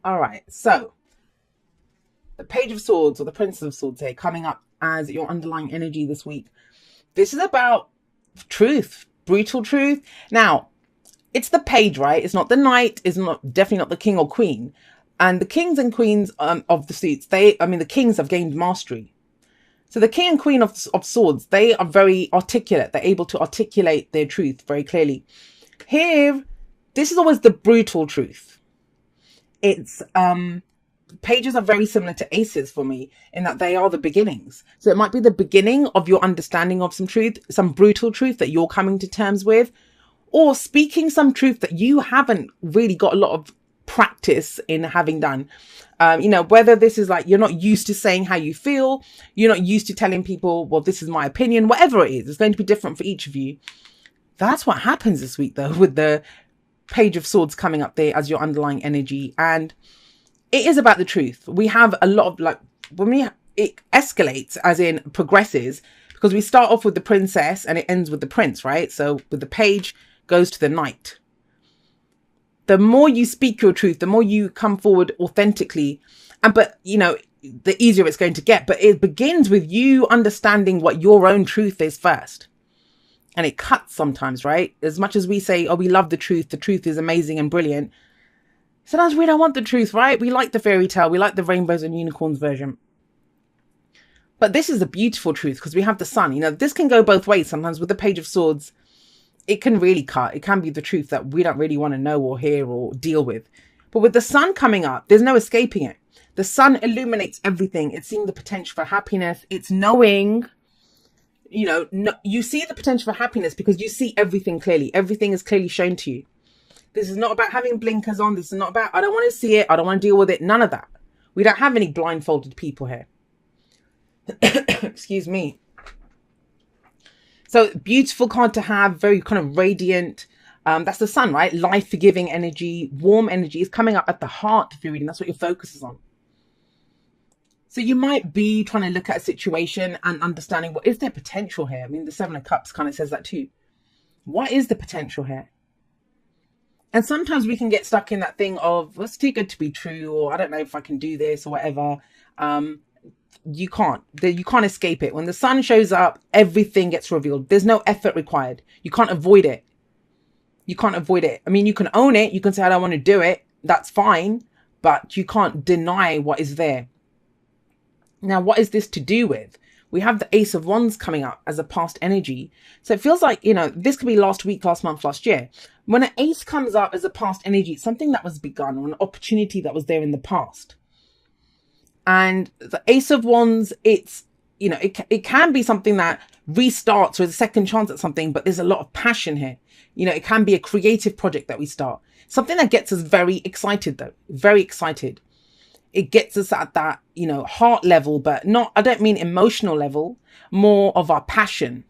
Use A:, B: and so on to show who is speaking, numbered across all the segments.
A: All right. So the Page of Swords or the Princess of Swords here coming up as your underlying energy this week. This is about truth, brutal truth. Now, it's the page, right? It's not the knight. It's not definitely not the king or queen. And the kings and queens of the suits, the kings have gained mastery. So the king and queen of swords, they are very articulate. They're able to articulate their truth very clearly. Here, this is always the brutal truth. It's pages are very similar to aces for me in that they are the beginnings. So it might be the beginning of your understanding of some truth, some brutal truth that you're coming to terms with, or speaking some truth that you haven't really got a lot of practice in having done. Whether this is like you're not used to saying how you feel, you're not used to telling people, well, this is my opinion, whatever it is, it's going to be different for each of you. That's what happens this week, though, with the Page of Swords coming up there as your underlying energy. And it is about the truth. We have a lot of it escalates, as in progresses, because we start off with the princess and it ends with the prince, right? So with the page goes to the knight. The more you speak your truth, the more you come forward authentically, the easier it's going to get. But it begins with you understanding what your own truth is first. And it cuts sometimes, right? As much as we say, oh, we love the truth is amazing and brilliant. Sometimes we don't want the truth, right? We like the fairy tale. We like the rainbows and unicorns version. But this is the beautiful truth because we have the sun. This can go both ways. Sometimes with the Page of Swords, it can really cut. It can be the truth that we don't really want to know or hear or deal with. But with the sun coming up, there's no escaping it. The sun illuminates everything. It's seeing the potential for happiness. It's knowing, you see the potential for happiness because you see everything clearly. Everything is clearly shown to you. This is not about having blinkers on. This is not about, I don't want to see it. I don't want to deal with it. None of that. We don't have any blindfolded people here. Excuse me. So beautiful card to have, very kind of radiant. That's the sun, right? Life-forgiving energy, warm energy is coming up at the heart of your reading. That's what your focus is on. So you might be trying to look at a situation and understanding what is their potential here. The Seven of Cups kind of says that too. What is the potential here? And sometimes we can get stuck in that thing of, well, it's too good to be true, or I don't know if I can do this or whatever. You can't escape it. When the sun shows up, everything gets revealed. There's no effort required. You can't avoid it. You can't avoid it. You can own it. You can say, I don't want to do it. That's fine. But you can't deny what is there. Now, what is this to do with? We have the Ace of Wands coming up as a past energy. So it feels like, this could be last week, last month, last year. When an ace comes up as a past energy, it's something that was begun or an opportunity that was there in the past. And the Ace of Wands, it's, it can be something that restarts or is a second chance at something, but there's a lot of passion here. It can be a creative project that we start. Something that gets us very excited, though, very excited. It gets us at that, heart level, but not, I don't mean emotional level, more of our passion.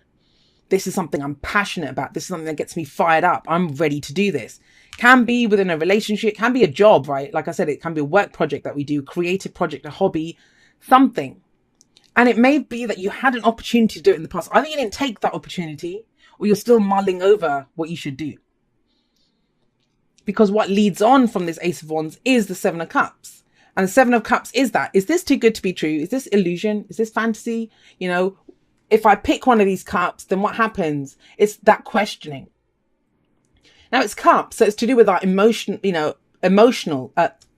A: This is something I'm passionate about. This is something that gets me fired up. I'm ready to do this. Can be within a relationship, can be a job, right? Like I said, it can be a work project that we do, creative project, a hobby, something. And it may be that you had an opportunity to do it in the past. Either you didn't take that opportunity or you're still mulling over what you should do. Because what leads on from this Ace of Wands is the Seven of Cups. And the Seven of Cups is that. Is this too good to be true? Is this illusion? Is this fantasy? If I pick one of these cups, then what happens? It's that questioning. Now it's cups, so it's to do with our emotion,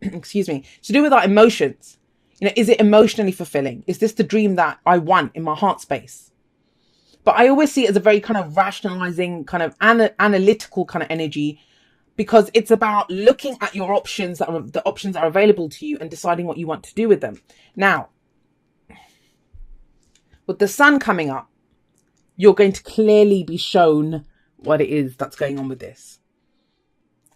A: excuse me, to do with our emotions. Is it emotionally fulfilling? Is this the dream that I want in my heart space? But I always see it as a very kind of rationalizing, kind of analytical kind of energy, because it's about looking at your options, the options that are available to you and deciding what you want to do with them. Now, with the sun coming up, you're going to clearly be shown what it is that's going on with this.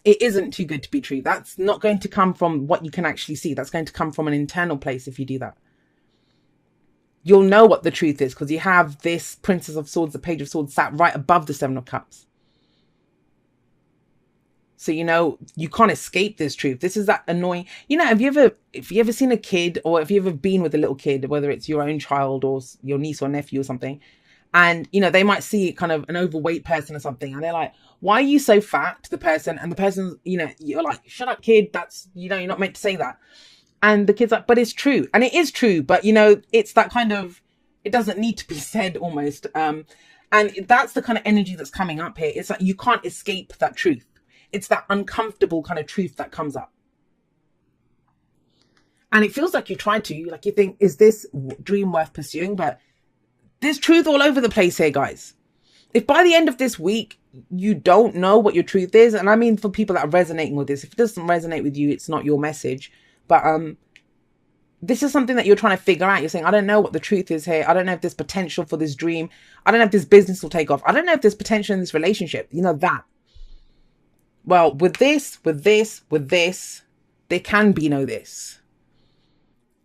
A: It isn't too good to be true. That's not going to come from what you can actually see. That's going to come from an internal place if you do that. You'll know what the truth is because you have this Princess of Swords, the Page of Swords, sat right above the Seven of Cups. So, you can't escape this truth. This is that annoying. Have you ever seen a kid, or have you ever been with a little kid, whether it's your own child or your niece or nephew or something, And, you know, they might see kind of an overweight person or something. And they're like, why are you so fat to the person? And the person's, you know, you're like, shut up, kid. That's, you know, you're not meant to say that. And the kid's like, but it's true. And it is true. But, you know, it's that kind of, it doesn't need to be said almost. And that's the kind of energy that's coming up here. It's like you can't escape that truth. It's that uncomfortable kind of truth that comes up. And it feels like you try to, like you think, is this dream worth pursuing? But there's truth all over the place here, guys. If by the end of this week, you don't know what your truth is, and I mean for people that are resonating with this, if it doesn't resonate with you, it's not your message. But this is something that you're trying to figure out. You're saying, I don't know what the truth is here. I don't know if there's potential for this dream. I don't know if this business will take off. I don't know if there's potential in this relationship. You know that. Well, with this, there can be no this.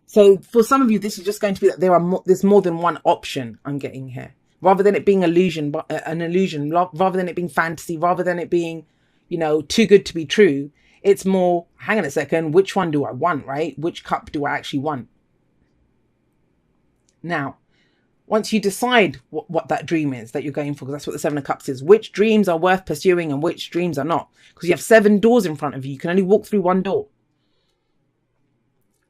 A: So for some of you, this is just going to be that there's more than one option I'm getting here. Rather than it being an illusion, rather than it being fantasy, rather than it being, you know, too good to be true, it's more, hang on a second, which one do I want, right? Which cup do I actually want? Now, once you decide what that dream is that you're going for, because that's what the Seven of Cups is, which dreams are worth pursuing and which dreams are not. Because you have 7 doors in front of you. You can only walk through one door.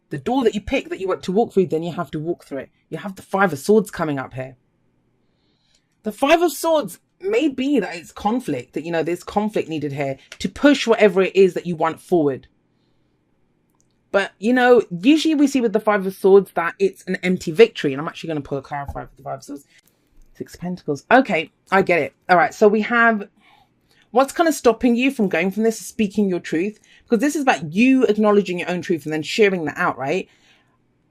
A: The door that you pick that you want to walk through, then you have to walk through it. You have the 5 of Swords coming up here. The 5 of Swords may be that it's conflict, that, you know, there's conflict needed here to push whatever it is that you want forward. But, you know, usually we see with the 5 of Swords that it's an empty victory. And I'm actually going to pull a clarify for the 5 of Swords. 6 of Pentacles. Okay, I get it. All right, so we have what's kind of stopping you from going from this is speaking your truth. Because this is about you acknowledging your own truth and then sharing that out, right?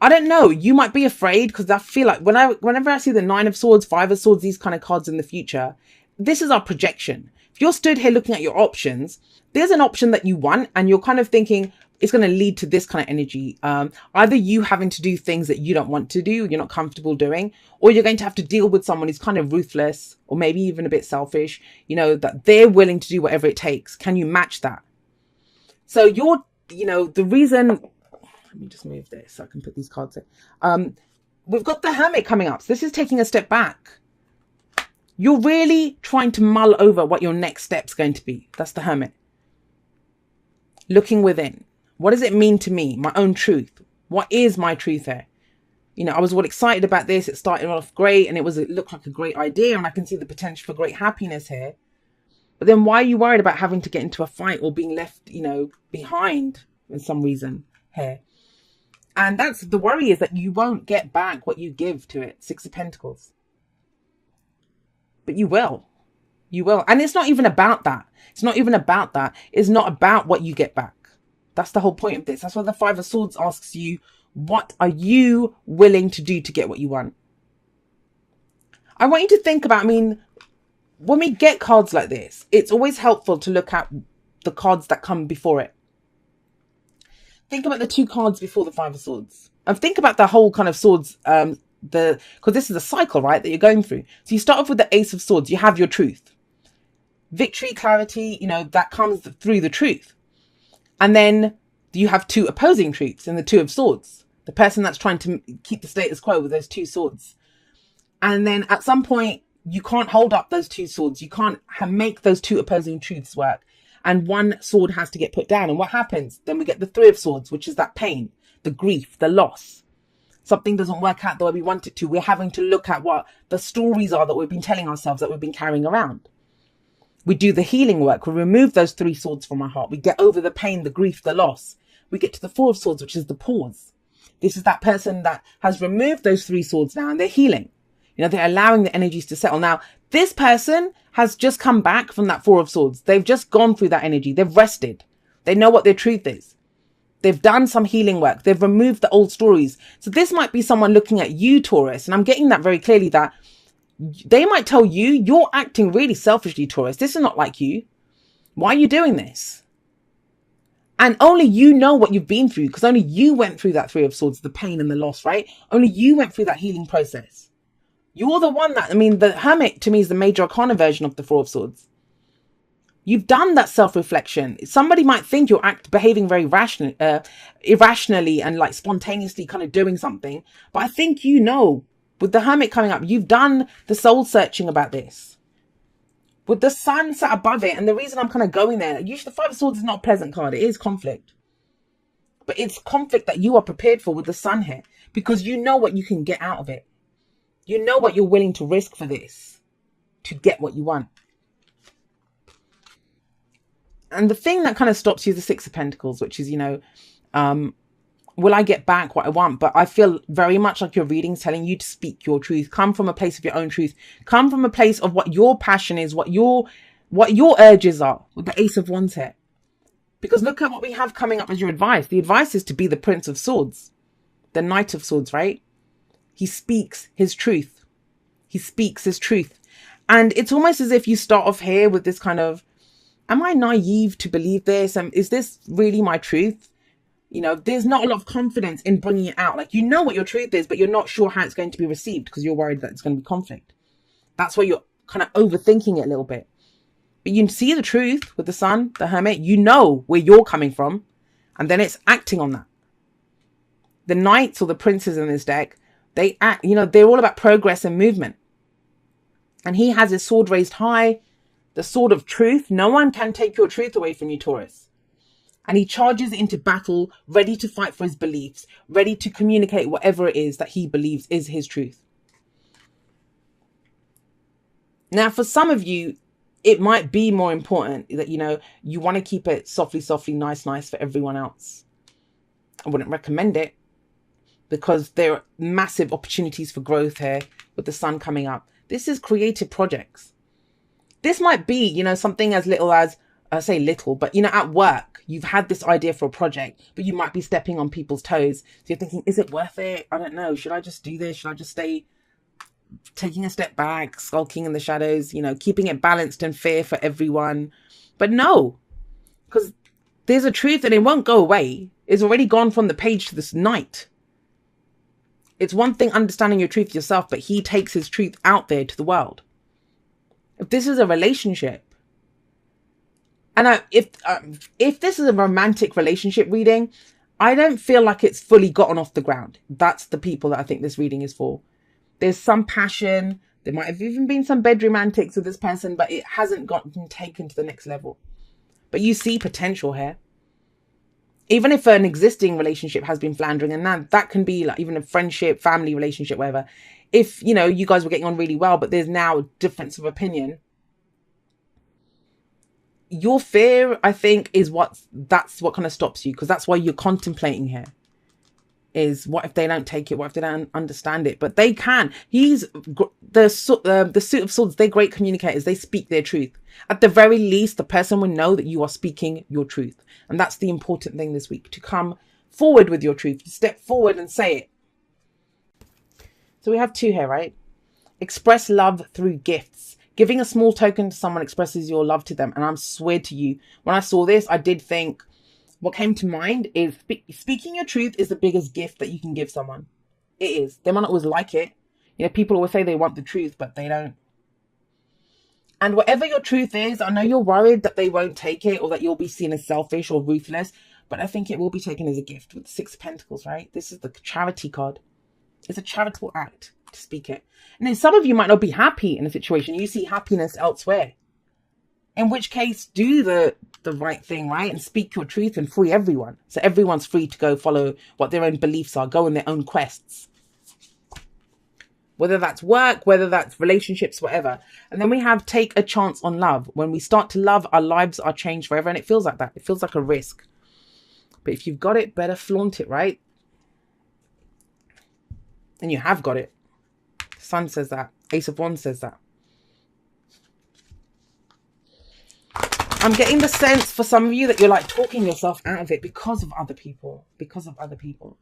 A: I don't know. You might be afraid because I feel like whenever I see the 9 of Swords, 5 of Swords, these kind of cards in the future, this is our projection. If you're stood here looking at your options, there's an option that you want and you're kind of thinking it's going to lead to this kind of energy. Either you having to do things that you don't want to do, you're not comfortable doing, or you're going to have to deal with someone who's kind of ruthless or maybe even a bit selfish, you know, that they're willing to do whatever it takes. Can you match that? So you're, you know, the reason, let me just move this so I can put these cards in. We've got the Hermit coming up. So this is taking a step back. You're really trying to mull over what your next step's going to be. That's the Hermit. Looking within. What does it mean to me? My own truth. What is my truth here? You know, I was all excited about this. It started off great and it looked like a great idea and I can see the potential for great happiness here. But then why are you worried about having to get into a fight or being left, you know, behind for some reason here? And that's the worry, is that you won't get back what you give to it. 6 of Pentacles. But you will. You will. And it's not even about that. It's not even about that. It's not about what you get back. That's the whole point of this. That's why the 5 of Swords asks you, what are you willing to do to get what you want? I want you to think about, I mean, when we get cards like this, it's always helpful to look at the cards that come before it. Think about the 2 cards before the 5 of Swords. And think about the whole kind of swords, because this is a cycle, right, that you're going through. So you start off with the Ace of Swords. You have your truth. Victory, clarity, you know, that comes through the truth. And then you have 2 opposing truths in the 2 of Swords. The person that's trying to keep the status quo with those 2 swords. And then at some point, you can't hold up those 2 swords. You can't make those 2 opposing truths work. And one sword has to get put down. And what happens? Then we get the 3 of Swords, which is that pain, the grief, the loss. Something doesn't work out the way we want it to. We're having to look at what the stories are that we've been telling ourselves, that we've been carrying around. We do the healing work. We remove those 3 swords from our heart. We get over the pain, the grief, the loss. We get to the 4 of Swords, which is the pause. This is that person that has removed those 3 swords now and they're healing. You know, they're allowing the energies to settle. Now, this person has just come back from that 4 of Swords. They've just gone through that energy. They've rested. They know what their truth is. They've done some healing work. They've removed the old stories. So this might be someone looking at you, Taurus. And I'm getting that very clearly, that they might tell you, you're acting really selfishly, Taurus. This is not like you. Why are you doing this? And only you know what you've been through, because only you went through that 3 of Swords, the pain and the loss, right? Only you went through that healing process. You're the one that, I mean, the Hermit to me is the major arcana version of the 4 of Swords. You've done that self-reflection. Somebody might think you're behaving very irrationally and like spontaneously kind of doing something. But I think you know With the Hermit coming up, you've done the soul searching about this. With the Sun sat above it, and the reason I'm kind of going there, usually the Five of Swords is not a pleasant card. It is conflict. But it's conflict that you are prepared for with the Sun here, because you know what you can get out of it. You know what you're willing to risk for this to get what you want. And the thing that kind of stops you is the Six of Pentacles, which is, will I get back what I want? But I feel very much like your reading's telling you to speak your truth. Come from a place of your own truth. Come from a place of what your passion is, what your urges are, with the Ace of Wands here. Because look at what we have coming up as your advice. The advice is to be the Prince of Swords, the Knight of Swords, right? He speaks his truth. He speaks his truth. And it's almost as if you start off here with this kind of, am I naive to believe this? Is this really my truth? There's not a lot of confidence in bringing it out. Like, you know what your truth is, but you're not sure how it's going to be received because you're worried that it's going to be conflict. That's why you're kind of overthinking it a little bit. But you see the truth with the Sun, the Hermit. You know where you're coming from. And then it's acting on that. The Knights or the Princes in this deck, they act, they're all about progress and movement. And he has his sword raised high. The sword of truth. No one can take your truth away from you, Taurus. And he charges into battle, ready to fight for his beliefs, ready to communicate whatever it is that he believes is his truth. Now, for some of you, it might be more important that, you want to keep it softly, softly, nice for everyone else. I wouldn't recommend it because there are massive opportunities for growth here with the Sun coming up. This is creative projects. This might be, something as little as, I say little, but, at work, you've had this idea for a project, but you might be stepping on people's toes. So you're thinking, is it worth it? I don't know. Should I just do this? Should I just stay taking a step back, skulking in the shadows, keeping it balanced and fair for everyone? But no, because there's a truth and it won't go away. It's already gone from the page to this Knight. It's one thing understanding your truth yourself, but he takes his truth out there to the world. If this is a relationship, and if this is a romantic relationship reading, I don't feel like it's fully gotten off the ground. That's the people that I think this reading is for. There's some passion. There might have even been some bedroom antics with this person, but it hasn't gotten taken to the next level. But you see potential here. Even if an existing relationship has been floundering, and that can be like even a friendship, family relationship, whatever. If, you guys were getting on really well, but there's now a difference of opinion. Your fear, I think, that's what kind of stops you, because that's why you're contemplating here. Is what if they don't take it? What if they don't understand it? But they can. The Suit of Swords. They're great communicators. They speak their truth. At the very least, the person will know that you are speaking your truth, and that's the important thing this week: to come forward with your truth, to step forward and say it. So we have two here, right? Express love through gifts. Giving a small token to someone expresses your love to them. And I swear to you, when I saw this, I did think, what came to mind is speaking your truth is the biggest gift that you can give someone. It is. They might not always like it. People always say they want the truth, but they don't. And whatever your truth is, I know you're worried that they won't take it or that you'll be seen as selfish or ruthless, but I think it will be taken as a gift with the Six of Pentacles, right? This is the charity card. It's a charitable act to speak it. And then some of you might not be happy in a situation. You see happiness elsewhere. In which case, do the right thing, right? And speak your truth and free everyone. So everyone's free to go follow what their own beliefs are, go on their own quests. Whether that's work, whether that's relationships, whatever. And then we have take a chance on love. When we start to love, our lives are changed forever. And it feels like that. It feels like a risk. But if you've got it, better flaunt it, right? And you have got it. The Sun says that. Ace of Wands says that. I'm getting the sense for some of you that you're like talking yourself out of it because of other people. Because of other people.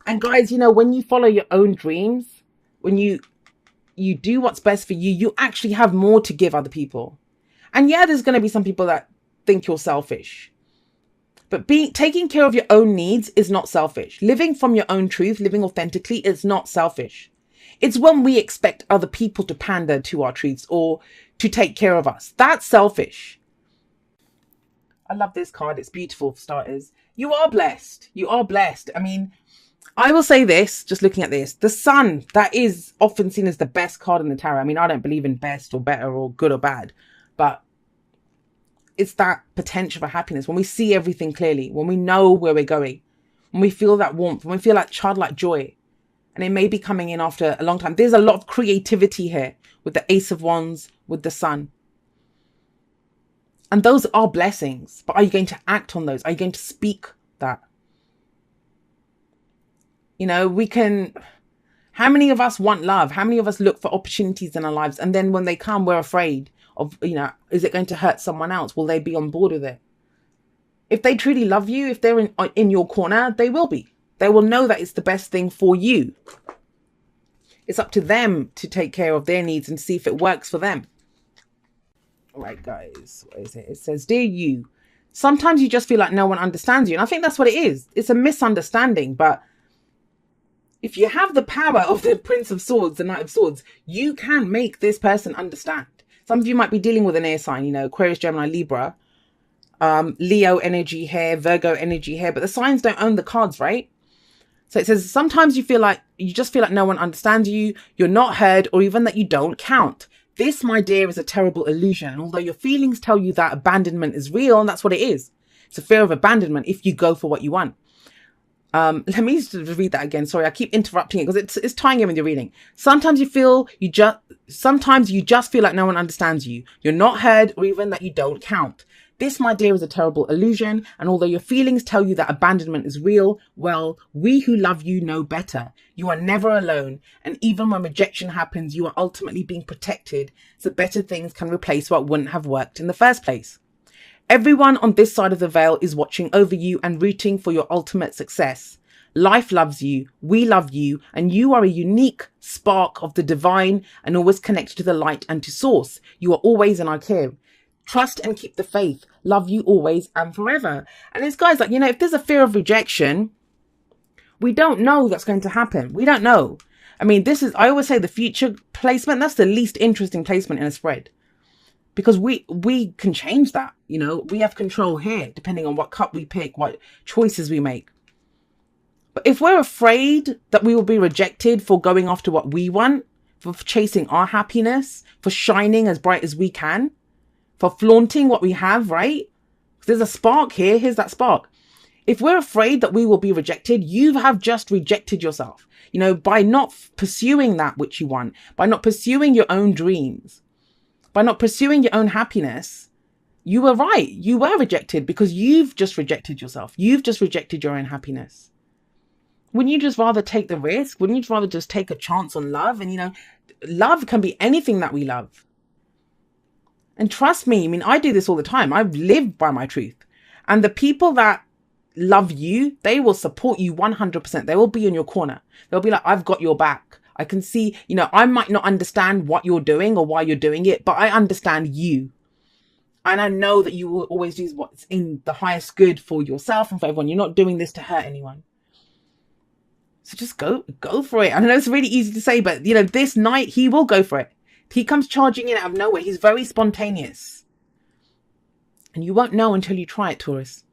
A: And guys, when you follow your own dreams, when you do what's best for you, you actually have more to give other people. And yeah, there's going to be some people that think you're selfish. But taking care of your own needs is not selfish. Living from your own truth, living authentically is not selfish. It's when we expect other people to pander to our truths or to take care of us. That's selfish. I love this card. It's beautiful for starters. You are blessed. You are blessed. I mean, I will say this, just looking at this, the sun, that is often seen as the best card in the tarot. I mean, I don't believe in best or better or good or bad, but it's that potential for happiness. When we see everything clearly, when we know where we're going, when we feel that warmth, when we feel that childlike joy, and it may be coming in after a long time. There's a lot of creativity here with the Ace of Wands, with the sun. And those are blessings, but are you going to act on those? Are you going to speak that? You know, how many of us want love? How many of us look for opportunities in our lives? And then when they come, we're afraid of, you know, is it going to hurt someone else? Will they be on board with it? If they truly love you, if they're in your corner, they will be. They will know that it's the best thing for you. It's up to them to take care of their needs and see if it works for them. All right, guys, what is it? It says, dear you, sometimes you just feel like no one understands you. And I think that's what it is. It's a misunderstanding. But if you have the power of the Prince of Swords, the Knight of Swords, you can make this person understand. Some of you might be dealing with an air sign, you know, Aquarius, Gemini, Libra, Leo energy here, Virgo energy here, but the signs don't own the cards, right? So it says, sometimes you just feel like no one understands you, you're not heard, or even that you don't count. This, my dear, is a terrible illusion. And although your feelings tell you that abandonment is real, and that's what it is. It's a fear of abandonment if you go for what you want. Let me just read that again. Sorry, I keep interrupting it because it's tying in with your reading. Sometimes you just feel like no one understands you. You're not heard, or even that you don't count. This, my dear, is a terrible illusion. And although your feelings tell you that abandonment is real, well, we who love you know better. You are never alone. And even when rejection happens, you are ultimately being protected, so better things can replace what wouldn't have worked in the first place. Everyone on this side of the veil is watching over you and rooting for your ultimate success. Life loves you, we love you, and you are a unique spark of the divine and always connected to the light and to source. You are always in our care. Trust and keep the faith. Love you always and forever. And it's guys like, you know, if there's a fear of rejection, we don't know that's going to happen. We don't know. I mean, I always say the future placement, that's the least interesting placement in a spread. Because we can change that, you know, we have control here, depending on what cup we pick, what choices we make. But if we're afraid that we will be rejected for going after what we want, for chasing our happiness, for shining as bright as we can, for flaunting what we have, right? There's a spark here. Here's that spark. If we're afraid that we will be rejected, you have just rejected yourself, you know, by not pursuing that which you want, by not pursuing your own dreams, by not pursuing your own happiness. You were right. You were rejected because you've just rejected yourself. You've just rejected your own happiness. Wouldn't you just rather take the risk? Wouldn't you rather just take a chance on love? And, you know, love can be anything that we love. And trust me, I mean, I do this all the time. I've lived by my truth. And the people that love you, they will support you 100%. They will be in your corner. They'll be like, I've got your back. I can see, you know, I might not understand what you're doing or why you're doing it, but I understand you. And I know that you will always do what's in the highest good for yourself and for everyone. You're not doing this to hurt anyone. So just go for it. I know it's really easy to say, but, you know, this night he will go for it. He comes charging in out of nowhere. He's very spontaneous. And you won't know until you try it, Taurus.